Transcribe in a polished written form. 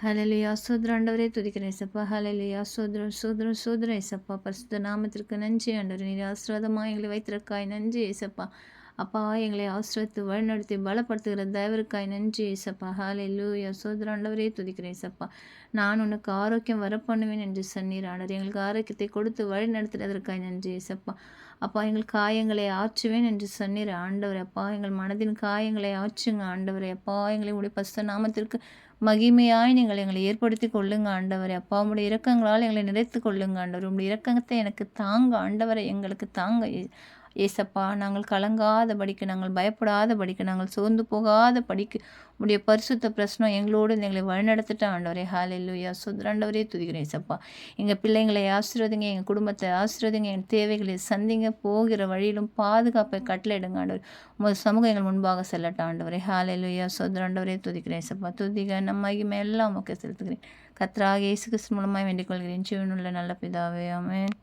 ஹalleluya ஸ்தோத்திரம் ஆண்டவரே துதிக்கிறேன் ஏசப்பா. ஹalleluya ஸ்தோத்திரம் ஸ்தோத்திரம் ஸ்தோத்திரம் ஏசப்பா. பரிசுத்த நாமத்திற்கு நன்றி ஆண்டவரே. நீர் ஆசீர்வாதமாக எங்களை வைத்திருக்காய் நன்றி ஏசப்பா. அப்பா எங்களை ஆசீர்வதித்து வழிநடத்தி பலப்படுத்துகிற தயவிற்காய் நன்றி ஏசப்பா. ஹalleluya ஸ்தோத்திரம் ஆண்டவரே துதிக்கிறேன் ஏசப்பா. நான் உனக்கு ஆரோக்கியம் வரப்பண்ணுவேன் என்று சொன்னீர் ஆண்டவரே. எங்களுக்கு ஆரோக்கியத்தை கொடுத்து வழி நடத்துகிறதற்காய் நன்றி ஏசப்பா. அப்பா எங்கள் காயங்களை ஆற்றுவேன் என்று சொன்னீர் ஆண்டவரே. அப்பா எங்கள் மனதின் காயங்களை ஆற்றுங்க ஆண்டவரே. அப்பா எங்களை உடைய பரிசுத்த நாமத்திற்கு மகிமையாய் நீங்கள் எங்களை ஏற்படுத்தி கொள்ளுங்க ஆண்டவரே. அப்பா உம்முடைய இரக்கங்களால் எங்களை நிறைத்து கொள்ளுங்க ஆண்டவரே. உம்முடைய இரக்கத்தை எனக்கு தாங்க ஆண்டவரை, எங்களுக்கு தாங்க ஏசப்பா. நாங்கள் கலங்காதபடிக்கு, நாங்கள் பயப்படாதபடிக்கு, நாங்கள் சோர்ந்து போகாதபடிக்கு உம்முடைய பரிசுத்த பிரசனம் எங்களோடு எங்களை வழிநடத்திட்ட ஆண்டவரே. ஹalleluya ஸ்தோத்திரம் ஆண்டவரே துதிக்கிறேன் ஏசப்பா. எங்கள் பிள்ளைங்களை ஆசீர்வதிங்க, எங்கள் குடும்பத்தை ஆசீர்வதிங்க, எங்கள் தேவைகளை சந்திங்க, போகிற வழியிலும் பாதுகாப்பை கட்டளையிடுங்க ஆண்டவர். உமது சமூகம் எங்கள் முன்பாக செல்லட்டும் ஆண்டவரே. ஹalleluya ஸ்தோத்திரம் ஆண்டவரே துதிக்கிறேன் ஏசப்பா. துதிக நம்ம மகிமை எல்லாம் உமக்கு செலுத்துகிறேன். கர்த்தராகிய இயேசு கிறிஸ்து மூலமாய் வேண்டிக் கொள்கிறேன் ஜீவனுள்ள நல்ல பிதாவே, ஆமென்.